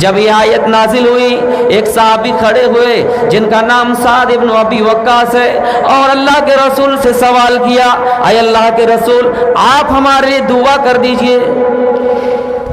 جب یہ آیت نازل ہوئی ایک صحابی کھڑے ہوئے جن کا نام سعد ابن ابی وقاص ہے، اور اللہ کے رسول سے سوال کیا، اے اللہ کے رسول آپ ہمارے لیے دعا کر دیجئے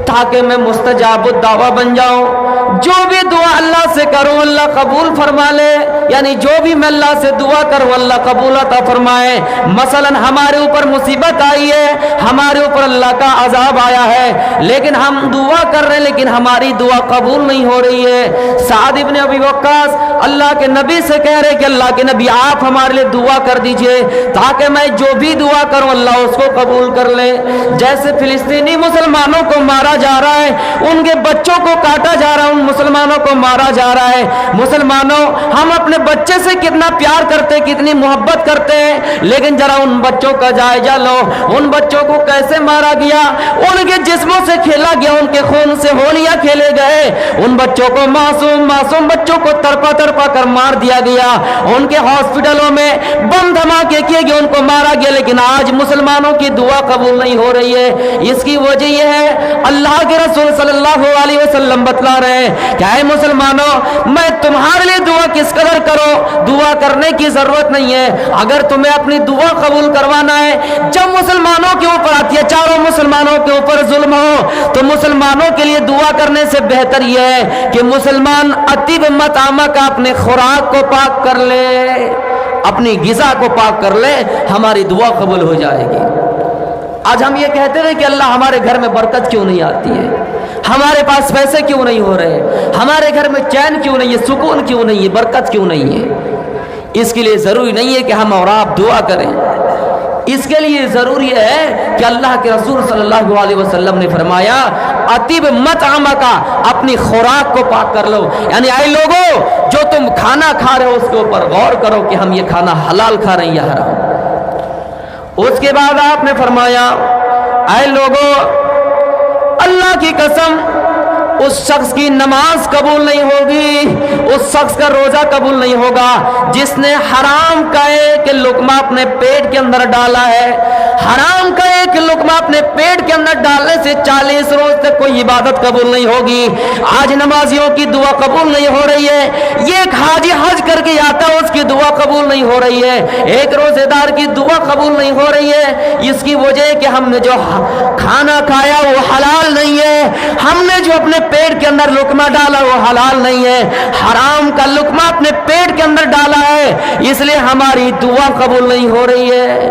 تاکہ میں مستجاب الدعوہ بن جاؤں، جو بھی دعا اللہ سے کروں اللہ قبول فرما لے، یعنی جو بھی میں اللہ سے دعا کروں اللہ قبول عطا فرمائے۔ مثلا ہمارے اوپر مصیبت آئی ہے، ہمارے اوپر اللہ کا عذاب آیا ہے، لیکن ہم دعا کر رہے ہیں لیکن ہماری دعا قبول نہیں ہو رہی ہے۔ سعد ابن ابی وقاص اللہ کے نبی سے کہہ رہے کہ اللہ کے نبی آپ ہمارے لیے دعا کر دیجئے تاکہ میں جو بھی دعا کروں اللہ اس کو قبول کر لے۔ جیسے فلسطینی مسلمانوں کو مارا جا رہا ہے، ان کے بچوں کو کاٹا جا رہا ہے، ان مسلمانوں کو مارا جا رہا ہے۔ مسلمانوں ہم اپنے بچے سے کتنا پیار کرتے، کتنی محبت کرتے ہیں، لیکن ذرا ان بچوں کا جائزہ لو، ان بچوں کو کیسے مارا گیا، ان کے جسموں سے کھیلا گیا، ان کے خون سے ہولیاں کھیلے گئے، ان بچوں کو معصوم بچوں کو تڑپا کر مار دیا گیا، ان کے ہاسپٹلوں میں بم دھماکے کیے گئے، ان کو مارا گیا، لیکن آج مسلمانوں کی دعا قبول نہیں ہو رہی ہے۔ اس کی وجہ یہ ہے اللہ کے رسول صلی اللہ علیہ وسلم بتلا رہے ہیں کہ اے مسلمانوں میں تمہارے لیے دعا کس قدر کرو، دعا کرنے کی ضرورت نہیں ہے۔ اگر تمہیں اپنی دعا قبول کروانا ہے، جب مسلمانوں کے اوپر آتی ہے، چاروں مسلمانوں کے اوپر ظلم ہو، تو مسلمانوں کے لیے دعا کرنے سے بہتر یہ ہے کہ مسلمان اطیب مطعمہ کا اپنے خوراک کو پاک کر لے، اپنی غذا کو پاک کر لے، ہماری دعا قبول ہو جائے گی۔ آج ہم یہ کہتے ہیں کہ اللہ ہمارے گھر میں برکت کیوں نہیں آتی ہے، ہمارے پاس پیسے کیوں نہیں ہو رہے، ہمارے گھر میں چین کیوں نہیں ہے، سکون کیوں نہیں ہے، برکت کیوں نہیں ہے۔ اس کے لیے ضروری نہیں ہے کہ ہم اور آپ دعا کریں، اس کے لیے ضروری ہے کہ اللہ کے رسول صلی اللہ علیہ وسلم نے فرمایا اطیب مطعمہ کا، اپنی خوراک کو پاک کر لو، یعنی اے لوگوں جو تم کھانا کھا رہے ہو اس کے اوپر غور کرو کہ ہم یہ کھانا حلال کھا رہے ہیں یا حرام۔ اس کے بعد آپ نے فرمایا اے لوگوں اللہ کی قسم اس شخص کی نماز قبول نہیں ہوگی، اس شخص کا روزہ قبول نہیں ہوگا جس نے حرام کا ایک لقمہ اپنے پیٹ کے اندر ڈالا ہے۔ حرام کا ایک لقمہ اپنے پیٹ کے اندر ڈالنے سے 40 روز تک کوئی عبادت قبول نہیں ہوگی۔ آج نمازیوں کی دعا قبول نہیں ہو رہی ہے، یہ ایک حاجی حج کر کے آتا ہے اس کی دعا قبول نہیں ہو رہی ہے، ایک روزے دار کی دعا قبول نہیں ہو رہی ہے۔ اس کی وجہ ہے کہ ہم نے جو کھانا کھایا وہ حلال نہیں ہے، ہم نے جو اپنے پیٹ کے اندر لقمہ ڈالا وہ حلال نہیں ہے، حرام کا لقمہ اپنے پیٹ کے اندر ڈالا ہے، اس لیے ہماری دعا قبول نہیں ہو رہی ہے۔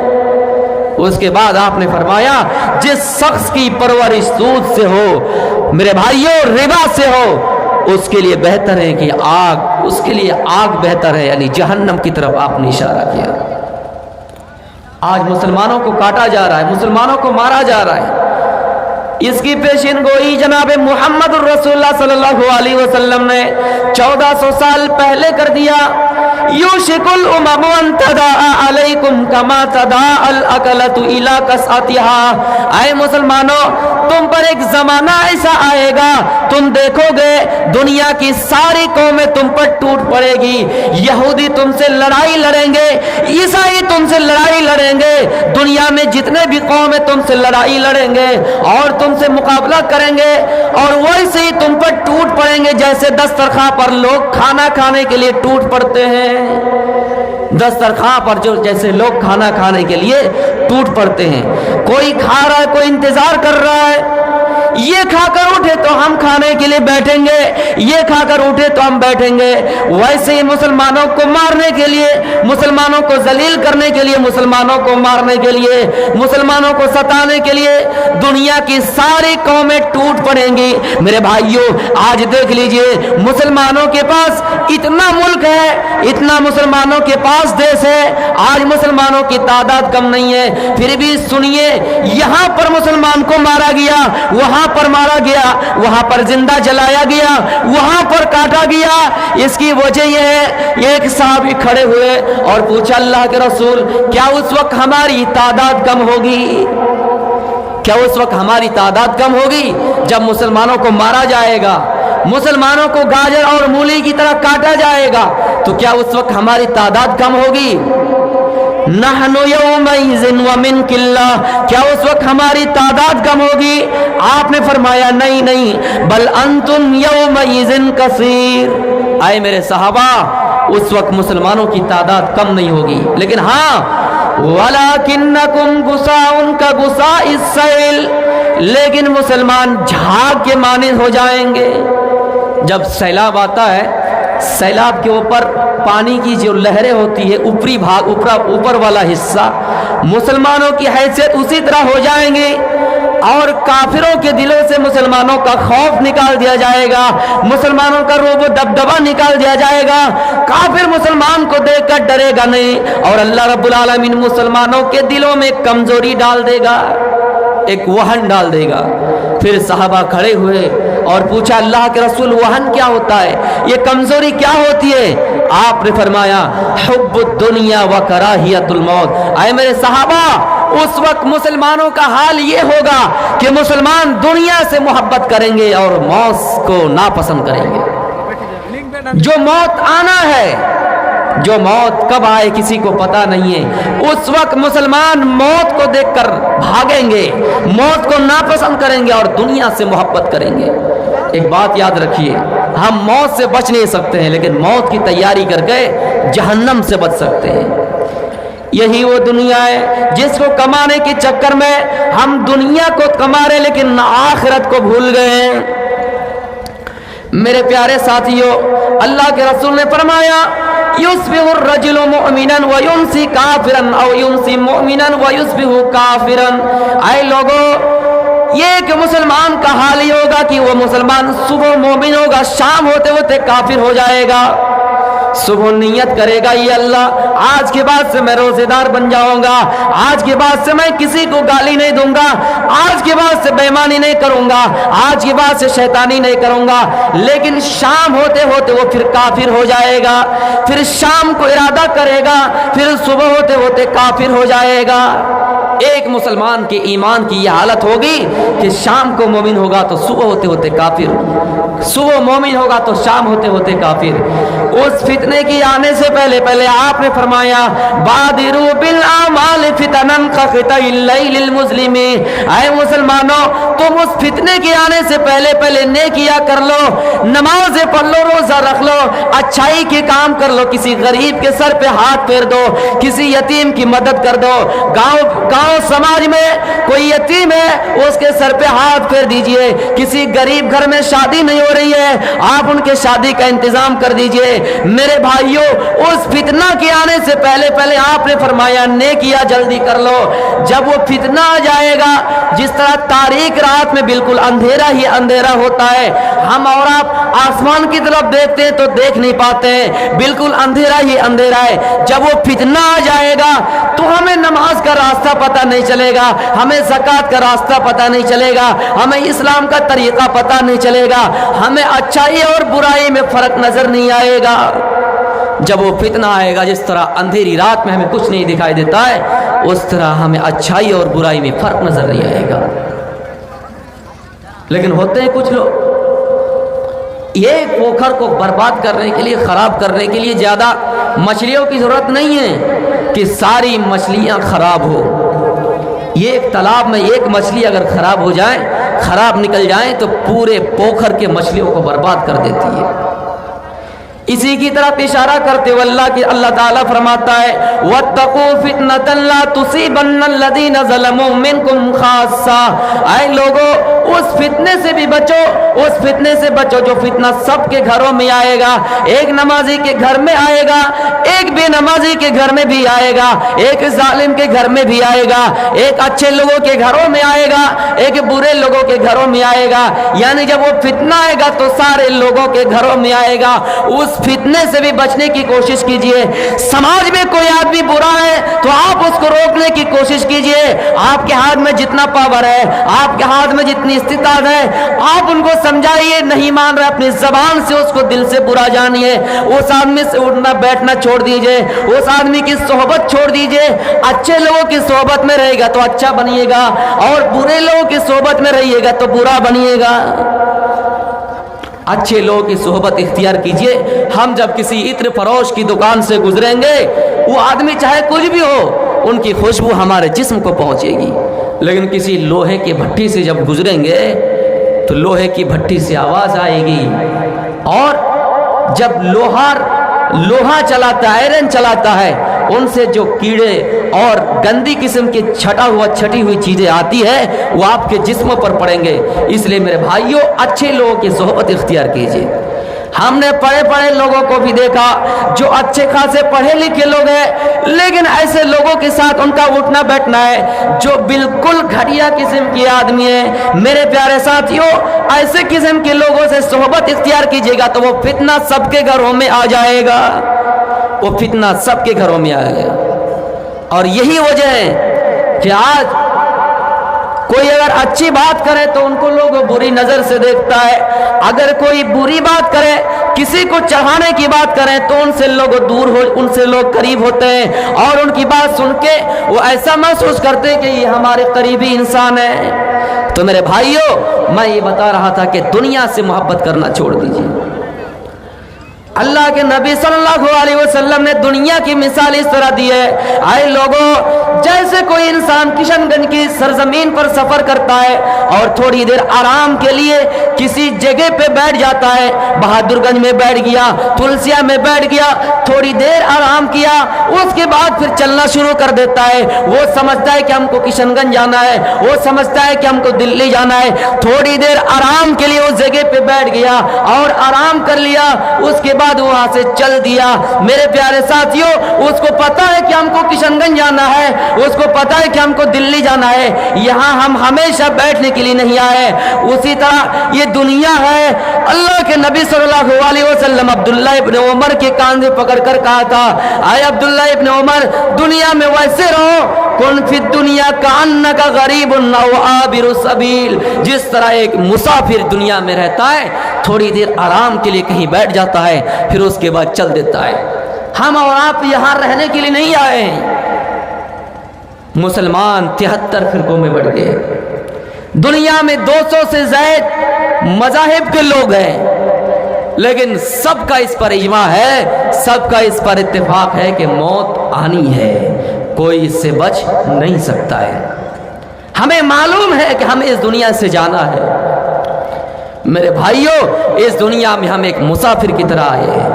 اس کے بعد آپ نے فرمایا جس شخص کی پرورش سود سے ہو میرے بھائیوں، ربا سے ہو، اس کے لیے بہتر ہے کہ آگ، اس کے لیے آگ بہتر ہے، یعنی جہنم کی طرف آپ نے اشارہ کیا۔ آج مسلمانوں کو کاٹا جا رہا ہے، مسلمانوں کو مارا جا رہا ہے، اس کی پیشین گوئی جناب محمد الرسول اللہ صلی اللہ علیہ وسلم نے 1400 سال پہلے کر دیا۔ یوشک الامم ان تداعی علیکم کما تداعی الاکلۃ الی قصعتها۔ اے مسلمانوں تم پر ایک زمانہ ایسا آئے گا تم دیکھو گے دنیا کی ساری قومیں تم پر ٹوٹ پڑے گی، یہودی تم سے لڑائی لڑیں گے، عیسائی تم سے لڑائی لڑیں گے، دنیا میں جتنے بھی قومیں تم سے لڑائی لڑیں گے اور تم سے مقابلہ کریں گے، اور ویسے ہی تم پر ٹوٹ پڑیں گے جیسے دسترخوان پر لوگ کھانا کھانے کے لیے ٹوٹ پڑتے ہیں۔ دسترخوان پر جو جیسے لوگ کھانا کھانے کے لیے ٹوٹ پڑتے ہیں، کوئی کھا رہا ہے، کوئی انتظار کر رہا ہے، یہ کھا کر اٹھے تو ہم کھانے کے لیے بیٹھیں گے، یہ کھا کر اٹھے تو ہم بیٹھیں گے۔ ویسے ہی مسلمانوں کو مارنے کے لیے، مسلمانوں کو ذلیل کرنے کے لیے، مسلمانوں کو مارنے کے لیے، مسلمانوں کو ستانے کے لیے دنیا کی ساری قومیں ٹوٹ پڑیں گی۔ میرے بھائیوں آج دیکھ لیجئے مسلمانوں کے پاس اتنا ملک ہے، اتنا مسلمانوں کے پاس دیش ہے، آج مسلمانوں کی تعداد کم نہیں ہے، پھر بھی سنیے یہاں پر مسلمان کو مارا گیا، وہاں پر مارا گیا، وہاں پر زندہ جلایا گیا، وہاں پر کاٹا گیا۔ اس کی وجہ یہ ہے ایک صحابی کھڑے ہوئے اور پوچھا اللہ کے رسول کیا اس وقت ہماری تعداد کم ہوگی؟ کیا اس وقت ہماری تعداد کم ہوگی جب مسلمانوں کو مارا جائے گا، مسلمانوں کو گاجر اور مولی کی طرح کاٹا جائے گا، تو کیا اس وقت ہماری تعداد کم ہوگی؟ नहनु यौमइज़िन व मिन किल्ला, क्या उस वक्त हमारी तादाद कम होगी? आपने फरमाया नहीं नहीं, बल अंतुम यौमइज़िन कसीर। आए मेरे सहाबा, उस वक्त मुसलमानों की तादाद कम नहीं होगी, लेकिन हाँ वलाकिन्नकुम गुसाउन का गुसाइस सैल, लेकिन मुसलमान झाग के मानिंद हो जाएंगे। जब सैलाब आता है, सैलाब के ऊपर पानी की जो लहरें होती है, ऊपरी भाग ऊपर वाला हिस्सा, मुसलमानों की हैसियत उसी तरह हो जाएंगे और काफिरों के दिलों से मुसलमानों का खौफ निकाल दिया जाएगा, मुसलमानों का रोब दबदबा निकाल दिया जाएगा। काफिर मुसलमान को देखकर डरेगा नहीं और अल्लाह रब्बुल आलमीन मुसलमानों के दिलों में कमजोरी डाल देगा, एक वहन डाल देगा। फिर सहाबा खड़े हुए और पूछा, अल्लाह के रसूल वहन क्या होता है, ये कमजोरी क्या होती है? आपने फरमाया हुब्बुद दुनिया व कराहियतुल मौत। आए मेरे सहाबा, उस वक्त मुसलमानों का हाल ये होगा कि मुसलमान दुनिया से मोहब्बत करेंगे और मौत को नापसंद करेंगे। जो मौत आना है, जो मौत कब आए किसी को पता नहीं है, उस वक्त मुसलमान मौत को देखकर भागेंगे, मौत को नापसंद करेंगे और दुनिया से मोहब्बत करेंगे। एक बात याद रखिए, हम मौत से बच नहीं सकते हैं, लेकिन मौत की तैयारी करके जहन्नम से बच सकते हैं। यही वो दुनिया है जिसको कमाने के चक्कर में हम दुनिया को कमा रहे लेकिन आखिरत को भूल गए हैं। मेरे प्यारे साथियों, अल्लाह के रसूल ने फरमाया, युस्बिहु रजुलु मुमिनन व युमसी काफिरन औ युमसी मुमिनन व युस्बिहु काफिरन। आए लोगों, ये कि मुसलमान का हाल ही होगा कि वो मुसलमान सुबह मोमिन होगा, शाम होते होते काफिर हो जाएगा। सुबह नियत करेगा, ये अल्लाह आज के बाद से मैं रोजेदार बन जाऊंगा, आज के बाद से मैं किसी को गाली नहीं दूंगा, आज के बाद से बेईमानी नहीं करूंगा, आज के बाद से शैतानी नहीं करूंगा। लेकिन शाम होते होते वो फिर काफिर हो जाएगा, फिर शाम को इरादा करेगा, फिर सुबह होते होते काफिर हो जाएगा। एक मुसलमान के ईमान की यह हालत होगी कि शाम को मोमिन होगा तो सुबह होते होते काफिर, सुबह मोमिन होगा तो शाम होते होते काफिर। उस फितने की आने से पहले पहले आपने फरमाया, बादिरू बिल आमाल फितनन कखतइल लैलिल मुस्लिमीन। ऐ मुसलमानों, तुम उस फितने के आने से पहले पहले नेकियां कर लो, नमाज़ें पढ़ लो, रोजा रख लो, अच्छाई के काम कर लो, किसी गरीब के सर पे हाथ फेर दो, किसी यतीम की मदद कर दो। गांव समाज में कोई यतीम है, उसके सर पे हाथ फेर दीजिए। किसी गरीब घर में शादी नहीं हो रही है, आप उनके शादी का इंतजाम कर दीजिए। मेरे भाइयों, उस फितना के आने से पहले पहले आपने फरमाया नेकियां जल्दी कर लो। जब वो फितना आ जाएगा, जिस तरह तारीक रात में बिल्कुल अंधेरा ही अंधेरा होता है, हम और आप आसमान की तरफ देखते हैं तो देख नहीं पाते हैं, बिल्कुल अंधेरा ही अंधेरा है। जब वो फितना आ जाएगा तो हमें नमाज का रास्ता पता नहीं चलेगा, हमें ज़कात का रास्ता पता नहीं चलेगा, हमें इस्लाम का तरीका पता नहीं चलेगा, हमें अच्छाई और बुराई में फर्क नजर नहीं आएगा। जब वो फितना आएगा, जिस तरह अंधेरी रात में हमें कुछ नहीं दिखाई देता है, उस तरह हमें अच्छाई और बुराई में फर्क नजर नहीं आएगा। लेकिन होते हैं कुछ लोग, ये पोखर को बर्बाद करने के लिए, खराब करने के लिए ज्यादा मछलियों की जरूरत नहीं है कि सारी मछलियां खराब हो। ये एक तालाब में एक मछली अगर खराब हो जाए, खराब निकल जाए, तो पूरे पोखर के मछलियों को बर्बाद कर देती है। इसी की तरफ इशारा करते हुए अल्लाह ताला फरमाता है, वत्तकू फितनतन ला तुसीबन्नल लदीना ज़लमू मिनकुम खास्सा। ऐ लोगों, उस फितने से भी बचो, उस फितने से बचो जो फितना सबके घरों में आएगा। एक नमाजी के घर में आएगा, एक बेनमाजी के घर में भी आएगा, एक जालिम के घर में भी आएगा, एक अच्छे लोगों के घरों में आएगा, एक बुरे लोगों के घरों में आएगा। यानी जब वो फितना आएगा तो सारे लोगों के घरों में आएगा। उस फितने से भी बचने की कोशिश कीजिए। समाज में कोई आदमी बुरा है तो आप उसको रोकने की कोशिश कीजिए। आपके हाथ में जितना पावर है, आपके हाथ में जितनी इस्तिताअत है, आप उनको समझाइए। नहीं मान रहे, अपनी जबान से उसको दिल से बुरा जानिए। उस आदमी से उठना बैठना छोड़ दीजिए, उस आदमी की सोहबत छोड़ दीजिए। अच्छे लोगों की सोहबत में रहेगा तो अच्छा बनिएगा, और बुरे लोगों की सोहबत में रहिएगा तो बुरा बनिएगा। अच्छे लोगों की सोहबत इख्तियार कीजिए। हम जब किसी इत्र फरोश की दुकान से गुजरेंगे, वो आदमी चाहे कुछ भी हो, ان کی خوشبو ہمارے جسم کو پہنچے گی، لیکن کسی لوہے کی بھٹی سے جب گزریں گے تو لوہے کی بھٹی سے آواز آئے گی، اور جب لوہا چلاتا ہے، آئرن چلاتا ہے، ان سے جو کیڑے اور گندی قسم کی چھٹی ہوئی چیزیں آتی ہے وہ آپ کے جسموں پر پڑیں گے۔ اس لیے میرے بھائیوں، اچھے لوگوں کی صحبت اختیار کیجیے۔ ہم نے پڑھے لوگوں کو بھی دیکھا جو اچھے خاصے پڑھے لکھے لوگ ہیں، لیکن ایسے لوگوں کے ساتھ ان کا اٹھنا بیٹھنا ہے جو بالکل گھٹیا قسم کے آدمی ہیں۔ میرے پیارے ساتھیوں، ایسے قسم کے لوگوں سے صحبت اختیار کیجیے گا تو وہ فتنہ سب کے گھروں میں آ جائے گا، وہ فتنہ سب کے گھروں میں آئے گا۔ اور یہی وجہ ہے کہ آج کوئی اگر اچھی بات کرے تو ان کو لوگ بری نظر سے دیکھتا ہے، اگر کوئی بری بات کرے، کسی کو چڑھانے کی بات کریں تو ان سے لوگ ان سے لوگ قریب ہوتے ہیں، اور ان کی بات سن کے وہ ایسا محسوس کرتے ہیں کہ یہ ہمارے قریبی انسان ہے۔ تو میرے بھائیوں، میں یہ بتا رہا تھا کہ دنیا سے محبت کرنا چھوڑ دیجیے۔ اللہ کے نبی صلی اللہ علیہ وسلم نے دنیا کی مثال اس طرح دی ہے، اے لوگوں، جیسے کوئی انسان کشن گنج کی سرزمین پر سفر کرتا ہے اور تھوڑی دیر آرام کے لیے کسی جگہ پہ بیٹھ جاتا ہے، بہادر گنج میں بیٹھ گیا، تلسیا میں بیٹھ گیا، تھوڑی دیر آرام کیا، اس کے بعد پھر چلنا شروع کر دیتا ہے۔ وہ سمجھتا ہے کہ ہم کو کشن گنج جانا ہے، وہ سمجھتا ہے کہ ہم کو دلی جانا ہے، تھوڑی دیر آرام کے لیے اس جگہ پہ بیٹھ گیا اور آرام کر لیا، اس کے بعد وہاں سے چل دیا۔ میرے پیارے ساتھیوں، اس کو پتا ہے کہ ہم کو کشن گنج جانا ہے، اس کو پتا ہے کہ ہم کو دلی جانا ہے، یہاں ہم ہمیشہ بیٹھنے کے لیے نہیں آئے۔ اسی طرح یہ دنیا ہے۔ اللہ کے نبی صلی اللہ علیہ وسلم عبداللہ ابن عمر کے کاندھے پکڑ کر کہا تھا، اے عبداللہ ابن عمر، دنیا میں ویسے رہو، کن فی الدنیا کأنک غریب او عابر السبیل، جس طرح ایک مسافر دنیا میں رہتا ہے، تھوڑی دیر آرام کے لیے کہیں بیٹھ جاتا ہے، پھر اس کے بعد چل دیتا ہے۔ ہم اور آپ یہاں رہنے کے لیے نہیں آئے ہیں۔ مسلمان 73 فرقوں میں بٹ گئے، دنیا میں 200 سے زائد مذاہب کے لوگ ہیں، لیکن سب کا اس پر اجماع ہے، سب کا اس پر اتفاق ہے کہ موت آنی ہے، کوئی اس سے بچ نہیں سکتا ہے۔ ہمیں معلوم ہے کہ ہمیں اس دنیا سے جانا ہے۔ میرے بھائیوں، اس دنیا میں ہم ایک مسافر کی طرح آئے ہیں۔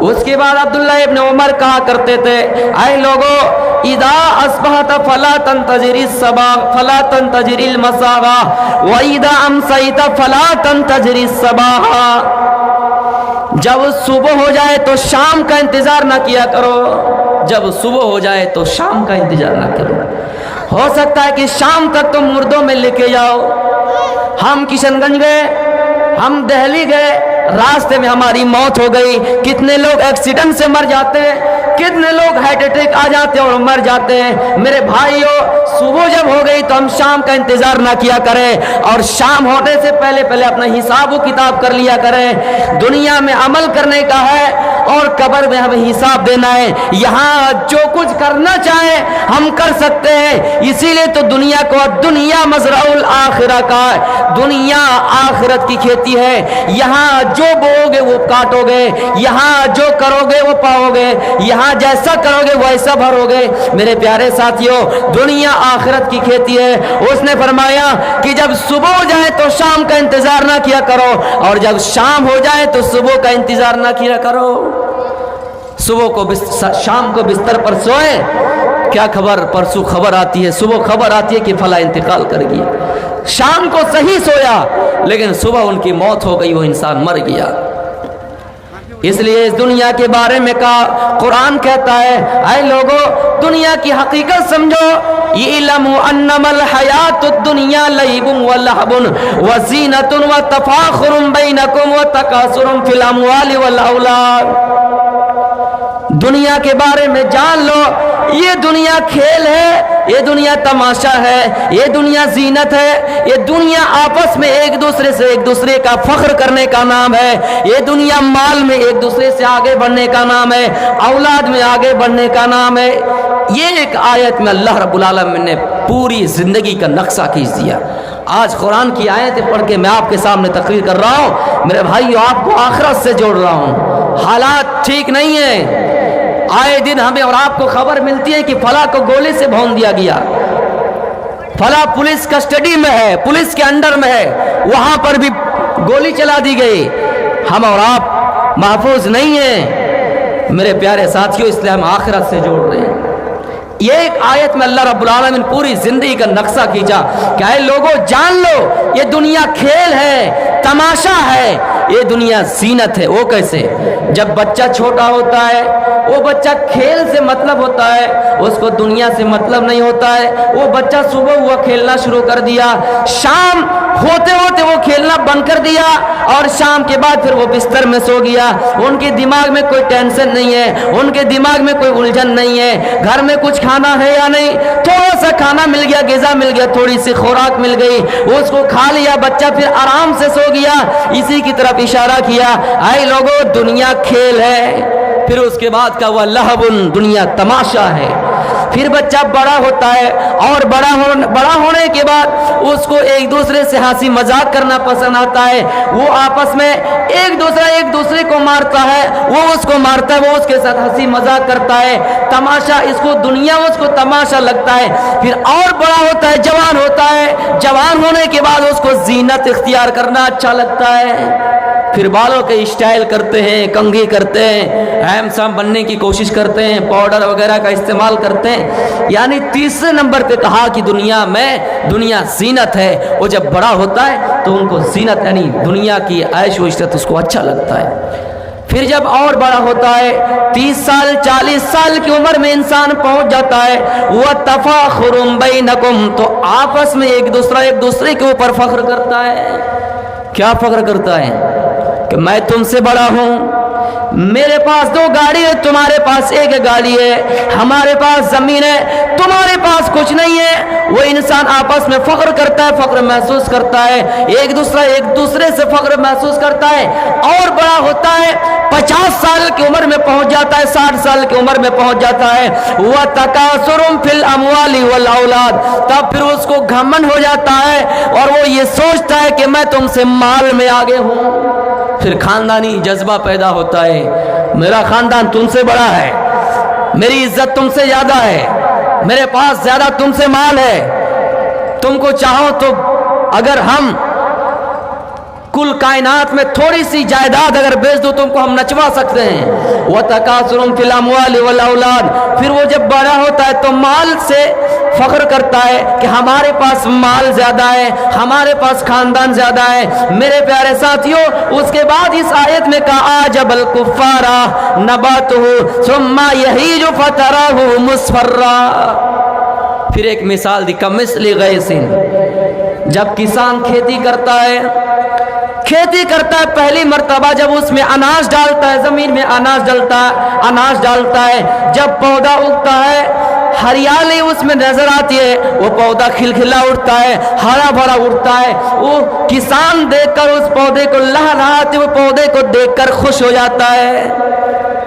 اس کے بعد عبداللہ ابن عمر کہا کرتے تھے، اے لوگو، اذا اصبحت فلا تنتظر الصباح فلا تنتظر المساء واذا امسیت فلا تنتظر الصباح، جب صبح ہو جائے تو شام کا انتظار نہ کیا کرو، جب صبح ہو جائے تو شام کا انتظار نہ کرو۔ ہو سکتا ہے کہ شام تک تم مردوں میں لے کے جاؤ۔ ہم کشن گنج گئے، ہم دہلی گئے، راستے میں ہماری موت ہو گئی، کتنے لوگ ایکسیڈنٹ سے مر جاتے ہیں، کتنے لوگ ہارٹ اٹیک آ جاتے ہیں اور مر جاتے ہیں۔ میرے بھائیوں، صبح جب ہو گئی تو ہم شام کا انتظار نہ کیا کریں، اور شام ہونے سے پہلے اپنا حساب و کتاب کر لیا کریں۔ دنیا میں عمل کرنے کا ہے اور قبر میں ہمیں حساب دینا ہے۔ یہاں جو کچھ کرنا چاہیں ہم کر سکتے ہیں، اسی لیے تو دنیا کو دنیا مزرع الآخرہ کا ہے، دنیا آخرت کی کھیتی ہے۔ یہاں جو بوؤ گے وہ کاٹو گے، یہاں جو کرو گے وہ پاؤ گے، یہاں جیسا کرو گے ویسا بھرو گے۔ میرے پیارے ساتھیوں، دنیا آخرت کی کھیتی ہے۔ اس نے فرمایا کہ جب صبح ہو جائے تو شام کا انتظار نہ کیا کرو، اور جب شام ہو جائے تو صبح کا انتظار نہ کیا کرو۔ صبح کو شام کو بستر پر سوئے، کیا خبر پرسوں خبر آتی ہے، صبح خبر آتی ہے کہ فلاں انتقال کر گیا۔ شام کو صحیح سویا، لیکن صبح ان کی موت ہو گئی، وہ انسان مر گیا۔ اس لیے اس دنیا کے بارے میں کہا، قرآن کہتا ہے، اے لوگو، دنیا کی حقیقت سمجھو، اعلموا انما الحیات الدنیا لعب ولہو وزینۃ وتفاخر بینکم وتکاثر فی الاموال والاولاد۔ دنیا کے بارے میں جان لو، یہ دنیا کھیل ہے، یہ دنیا تماشا ہے، یہ دنیا زینت ہے، یہ دنیا آپس میں ایک دوسرے کا فخر کرنے کا نام ہے، یہ دنیا مال میں ایک دوسرے سے آگے بڑھنے کا نام ہے، اولاد میں آگے بڑھنے کا نام ہے۔ یہ ایک آیت میں اللہ رب العالمین نے پوری زندگی کا نقشہ کھینچ دیا۔ آج قرآن کی آیتیں پڑھ کے میں آپ کے سامنے تقریر کر رہا ہوں، میرے بھائیو، آپ کو آخرت سے جوڑ رہا ہوں۔ حالات ٹھیک نہیں ہیں، आए दिन हमें और आपको खबर मिलती है कि फला को गोली से भून दिया गया, फला पुलिस कस्टडी में है, पुलिस के अंडर में है, वहां पर भी गोली चला दी गई। हम और आप महफूज नहीं है। मेरे प्यारे साथियों, इसलिए हम आखिरत से जोड़ रहे हैं। ये एक आयत में अल्लाह रब्बुल आलमीन पूरी जिंदगी का नक्शा खींचा। क्या है लोगों, जान लो ये दुनिया खेल है, तमाशा है, ये दुनिया जीनत है। वो कैसे? जब बच्चा छोटा होता है, वो बच्चा खेल से मतलब होता है, उसको दुनिया से मतलब नहीं होता है। वो बच्चा सुबह हुआ खेलना शुरू कर दिया, शाम होते होते वो खेलना बंद कर दिया और शाम के बाद फिर वो बिस्तर में सो गया। उनके दिमाग में कोई टेंशन नहीं है, उनके दिमाग में कोई उलझन नहीं है। घर में कुछ खाना है या नहीं, थोड़ा सा खाना मिल गया, ग़िज़ा मिल गया, थोड़ी सी खुराक मिल गई, उसको खा लिया, बच्चा फिर आराम से सो गया। इसी की तरफ इशारा किया, ऐ लोगों दुनिया खेल है। फिर उसके बाद का वह लहबुन, दुनिया तमाशा है। फिर बच्चा बड़ा होता है और बड़ा होने के बाद उसको एक दूसरे से हंसी मजाक करना पसंद आता है। वो आपस में एक दूसरे को मारता है, वो उसको मारता है, वो उसके साथ हंसी मजाक करता है। तमाशा, इसको दुनिया उसको तमाशा लगता है। फिर और बड़ा होता है, जवान होता है, जवान होने के बाद उसको जीनत इख्तियार करना अच्छा लगता है। फिर बालों के स्टाइल करते हैं, कंघी करते हैं, हैंडसम बनने की कोशिश करते हैं, पाउडर वगैरह का इस्तेमाल करते हैं। यानी तीसरे नंबर पे कहा कि दुनिया में दुनिया जीनत है। वो जब बड़ा होता है तो उनको जीनत यानी दुनिया की ऐश व इशरत उसको अच्छा लगता है। फिर जब और बड़ा होता है, 30 साल 40 साल की उम्र में इंसान पहुंच जाता है, वह तफाखुरुम बैनकुम, तो आपस में एक दूसरे के ऊपर फख्र करता है। क्या फख्र करता है? कि मैं तुमसे बड़ा हूं, मेरे पास 2 गाड़ी है, तुम्हारे पास 1 गाड़ी है, हमारे पास जमीन है, तुम्हारे पास कुछ नहीं है। वो इंसान आपस में फख्र करता है, फख्र महसूस करता है, एक दूसरे से फख्र महसूस करता है। और बड़ा होता है, 50 साल की उम्र में पहुंच जाता है, 60 साल की उम्र में पहुंच जाता है। वह तकासुरुम फिल अमवाली वल औलाद, तब फिर उसको घमंड हो जाता है और वो ये सोचता है कि मैं तुमसे माल में आगे हूं। फिर खानदानी जज्बा पैदा होता है, मेरा खानदान तुमसे बड़ा है, मेरी इज्जत तुमसे ज्यादा है, मेरे पास ज्यादा तुमसे माल है। तुमको चाहो तो अगर हम कुल कायनात में थोड़ी सी जायदाद अगर बेच दो तुमको हम नचवा सकते हैं। वह तकासुरुम फिल अमवाली वल औलाद, फिर वो जब बड़ा होता है तो माल से फख्र करता है कि हमारे पास माल ज्यादा है, हमारे पास खानदान ज्यादा है। मेरे प्यारे साथियों, उसके बाद इस आयत में कहा आजबल कुफ्फारा नबातुहु सुम्मा यहीजु फतराहु मुस्फर्रा। फिर एक मिसाल दी, कमिस्ली गैसिन, जब किसान खेती करता है पहली मर्तबा जब उसमें अनाज डालता है, जमीन में अनाज डालता है, जब पौधा उगता है हरियाली उसमें नजर आती है, वो पौधा खिलखिला उठता है, हरा भरा उठता है। वो किसान देखकर उस पौधे को लहलहाते हुए पौधे को देखकर खुश हो जाता है,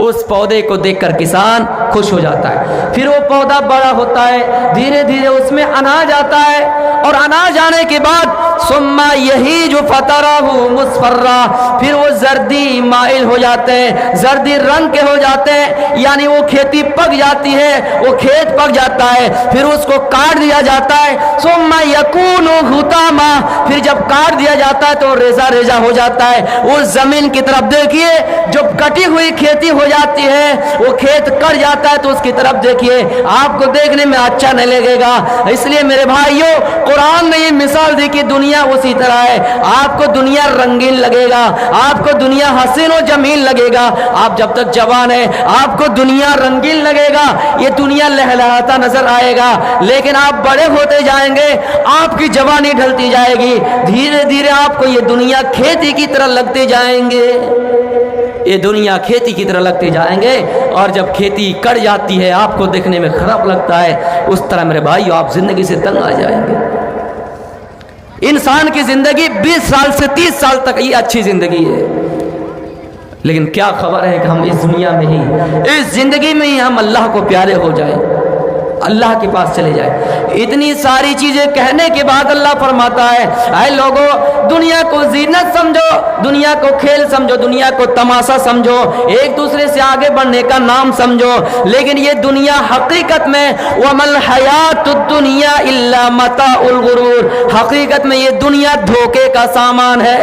उस पौधे को देखकर किसान खुश हो जाता है। फिर वो पौधा बड़ा होता है, धीरे धीरे उसमें अनाज आता है और अनाज आने के बाद सुम्मा यही जो फतराहु मुस्फर्रा, फिर वो जर्दी माइल हो जाते हैं, जर्दी रंग के हो जाते हैं, यानी वो खेती पक जाती है, वो खेत पक जाता है। फिर उसको काट दिया जाता है, सुम्मा यकूनु हुतामा, फिर जब काट दिया जाता है तो रेजा रेजा हो जाता है। उस जमीन की तरफ देखिए, जब कटी हुई खेती हो जाती है, वो खेत कट जाता है तो उसकी तरफ देखिए, आपको देखने में अच्छा नहीं लगेगा। इसलिए मेरे भाइयों, कुरान ने ये मिसाल दी कि दुनिया उसी तरह है। आपको दुनिया रंगीन लगेगा, आपको दुनिया हसीन और जमील लगेगा। आप जब तक जवान है आपको दुनिया रंगीन लगेगा, ये दुनिया लहलहाता नजर आएगा। लेकिन आप बड़े होते जाएंगे, आपकी जवानी ढलती जाएगी, धीरे धीरे आपको ये दुनिया खेती की तरह लगते जाएंगे, ये दुनिया खेती की तरह लगते जाएंगे। और जब खेती कट जाती है, आपको देखने में खराब लगता है, उस तरह मेरे भाइयों आप जिंदगी से तंग आ जाएंगे। इंसान की जिंदगी 20 साल से 30 साल तक ये अच्छी जिंदगी है, लेकिन क्या खबर है कि हम इस दुनिया में ही, इस जिंदगी में ही हम अल्लाह को प्यारे हो जाएं, अल्लाह के पास चले जाएं। इतनी सारी चीजें कहने के बाद अल्लाह फरमाता है, ऐ लोगों, दुनिया को जीनत समझो, दुनिया को खेल समझो, दुनिया को तमाशा समझो, एक दूसरे से आगे बढ़ने का नाम समझो, लेकिन ये दुनिया हकीकत में वमल हयातुद दुनिया इल्ला मताउल गुरूर, हकीकत में ये दुनिया धोखे का सामान है।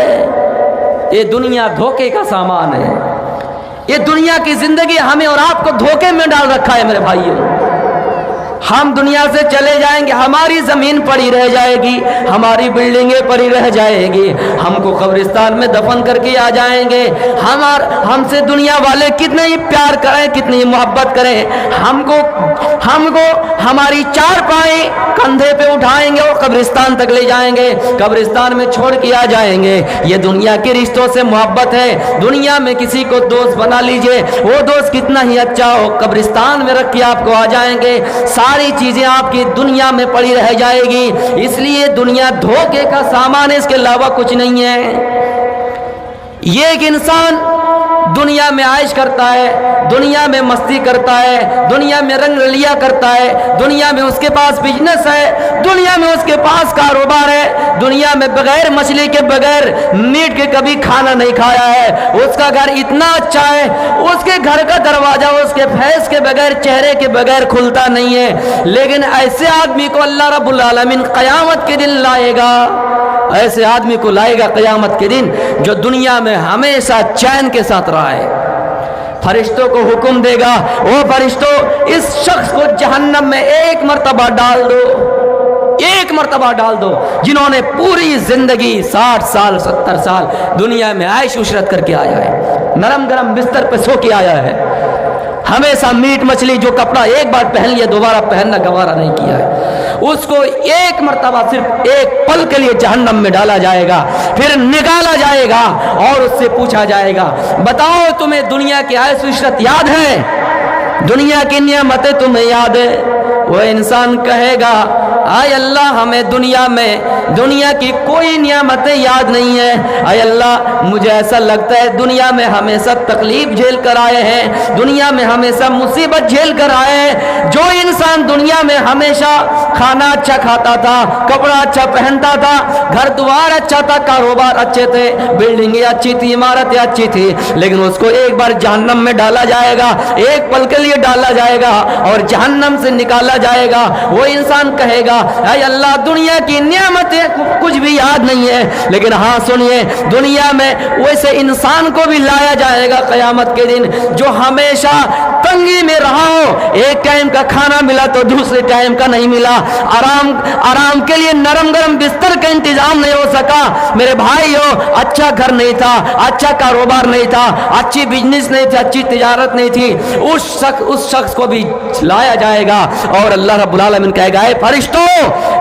ये दुनिया धोखे का सामान है। ये दुनिया की जिंदगी हमें और आपको धोखे में डाल रखा है मेरे भाइयों। हम दुनिया से चले जाएंगे, हमारी जमीन पड़ी रह जाएगी, हमारी बिल्डिंगें पड़ी रह जाएगी, हमको कब्रिस्तान में दफन करके आ जाएंगे। हमसे दुनिया वाले कितने ही प्यार करें, कितनी मोहब्बत करें, हमको हमारी चार पाए कंधे पे उठाएंगे और कब्रिस्तान तक ले जाएंगे, कब्रिस्तान में छोड़ के आ जाएंगे। ये दुनिया के रिश्तों से मोहब्बत है। दुनिया में किसी को दोस्त बना लीजिए, वो दोस्त कितना ही अच्छा हो, कब्रिस्तान में रख के आपको आ जाएंगे, सारी चीजें आपकी दुनिया में पड़ी रह जाएगी। इसलिए दुनिया धोखे का सामान है, इसके अलावा कुछ नहीं है। ये एक इंसान दुनिया में आयश करता है, दुनिया में मस्ती करता है, दुनिया में रंग रलिया करता है, दुनिया में उसके पास बिजनेस है, दुनिया में उसके पास कारोबार है, दुनिया में बगैर मछली के, बगैर मीट के कभी खाना नहीं खाया है, उसका घर इतना अच्छा है, उसके घर का दरवाजा उसके फैस के बगैर, चेहरे के बगैर खुलता नहीं है। लेकिन ऐसे आदमी को अल्लाह रब्बुल आलमीन क़यामत के दिन लाएगा, ऐसे आदमी को लाएगा क़यामत के दिन जो दुनिया में हमेशा चैन के साथ रहा है। फरिश्तों को हुक्म देगा, ओ फरिश्तों, इस शख्स को जहन्नम में एक मर्तबा डाल दो, एक मर्तबा डाल दो, जिन्होंने पूरी जिंदगी 60 साल 70 साल दुनिया में ऐश उशरत करके आया है, नरम गरम बिस्तर पे सो के आया है, हमेशा मीट मछली, जो कपड़ा एक बार पहन लिया दोबारा पहनना गवारा नहीं किया है, उसको एक मर्तबा सिर्फ एक पल के लिए जहन्नम में डाला जाएगा, फिर निकाला जाएगा और उससे पूछा जाएगा, बताओ तुम्हें दुनिया की ऐश इशरत याद है, दुनिया की नियामतें तुम्हें याद है? वो इंसान कहेगा, आय अल्लाह, हमें दुनिया में दुनिया की कोई नियामतें याद नहीं है। आय अल्लाह, मुझे ऐसा लगता है दुनिया में हमेशा तकलीफ झेल कर आए हैं, दुनिया में हमेशा मुसीबत झेल कर आए हैं। जो इंसान दुनिया में हमेशा खाना अच्छा खाता था, कपड़ा अच्छा पहनता था, घर द्वार अच्छा था, कारोबार अच्छे थे, बिल्डिंगें अच्छी थी, इमारतें अच्छी थी, लेकिन उसको एक बार जहन्नम में डाला जाएगा, एक पल के लिए डाला जाएगा और जहन्नम से निकाला जाएगा। वो इंसान कहेगा, ऐ अल्लाह, दुनिया की नियामतें कुछ भी याद नहीं है, लेकिन हाँ सुनिए, दुनिया में वैसे इंसान को भी लाया जाएगा क़यामत के दिन जो हमेशा तंगी में रहा हो, एक टाइम का खाना मिला तो दूसरे टाइम का नहीं मिला, आराम के लिए नरम गरम बिस्तर का इंतजाम नहीं हो सका, मेरे भाइयों, अच्छा घर नहीं था, अच्छा कारोबार नहीं था, अच्छी बिजनेस नहीं थी, अच्छी तिजारत नहीं थी, उस शख्स को भी लाया जाएगा और अल्लाह रब्बुल आलमीन कहेगा, ऐ फरिश्तों,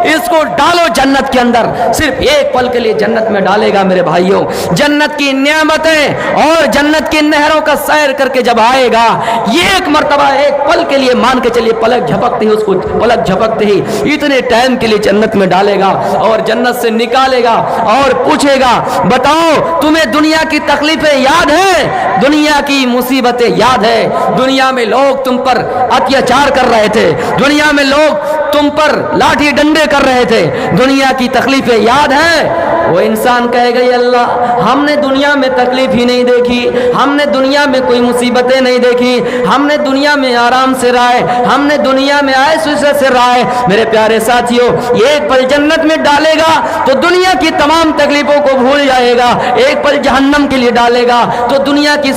इसको डालो जन्नत के अंदर, सिर्फ एक पल के लिए जन्नत में डालेगा। मेरे भाइयों, जन्नत की नियामतें और जन्नत की नहरों का सैर करके जब आएगा, ये एक मर्तबा एक पल के लिए, मान के चलिए पलक झपकते ही, उसको पलक झपकते ही इतने टाइम के लिए जन्नत में डालेगा और जन्नत से निकालेगा और पूछेगा, बताओ तुम्हें दुनिया की तकलीफें याद है, दुनिया की मुसीबतें याद है, दुनिया में लोग तुम पर अत्याचार कर रहे थे, दुनिया में लोग तुम पर लाठी डंडे कर रहे थे, दुनिया की तकलीफें याद है? वो इंसान कहेगा, या अल्लाह, हमने दुनिया में तकलीफ ही नहीं देखी, हमने दुनिया में कोई मुसीबतें नहीं देखी, हमने दुनिया में आराम से रहा है, हमने दुनिया में ऐश इशरत से रहा है। मेरे प्यारे साथियों, एक पल जन्नत में डालेगा तो दुनिया की तमाम तकलीफों को भूल जाएगा, एक पल जहन्नम के लिए डालेगा तो दुनिया की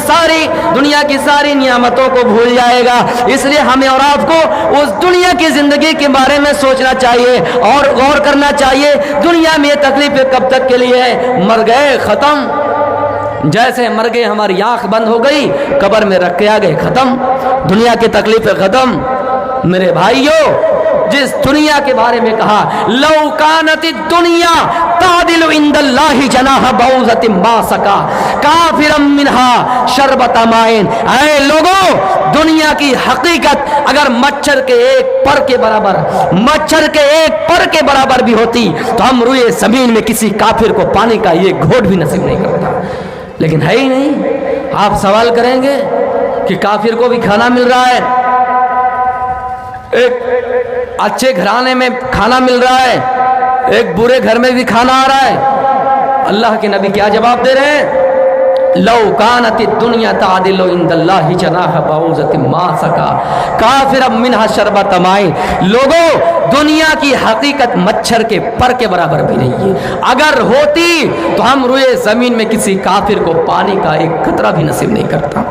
सारी नियामतों को भूल जाएगा। इसलिए हमें और आपको उस दुनिया की जिंदगी के बारे में सोचना चाहिए और गौर करना चाहिए, दुनिया में ये तकलीफें कब तक के लिए है? मर गए, खत्म, जैसे मर गए, हमारी आंख बंद हो गई, कब्र में रख के आ गए, खत्म, दुनिया की तकलीफें खत्म। मेरे भाइयों, जिस दुनिया के बारे में कहा, लौ कानति दुनिया तादिलु इंदल्लाहि जनाह बऊज़तिन मा सका काफिरम मिनहा शरबत माइन। ऐ लोगों, दुनिया की हकीकत अगर मच्छर के एक पर के बराबर भी होती तो हम रुए जमीन में किसी काफिर को पानी का ये घोट भी नसीब नहीं करता, लेकिन है ही नहीं। आप सवाल करेंगे कि काफिर को भी खाना मिल रहा है। एक اچھے گھرانے میں کھانا مل رہا ہے، ایک برے گھر میں بھی کھانا آ رہا ہے۔ اللہ کے نبی کیا جواب دے رہے ہیں؟ لو کانت الدنیا تعدل عند اللہ جناح بعوضۃ ما سقا کافرا منها شربۃ ماء۔ لوگوں، دنیا کی حقیقت مچھر کے پر کے برابر بھی نہیں ہے، اگر ہوتی تو ہم روئے زمین میں کسی کافر کو پانی کا ایک قطرہ بھی نصیب نہیں کرتا۔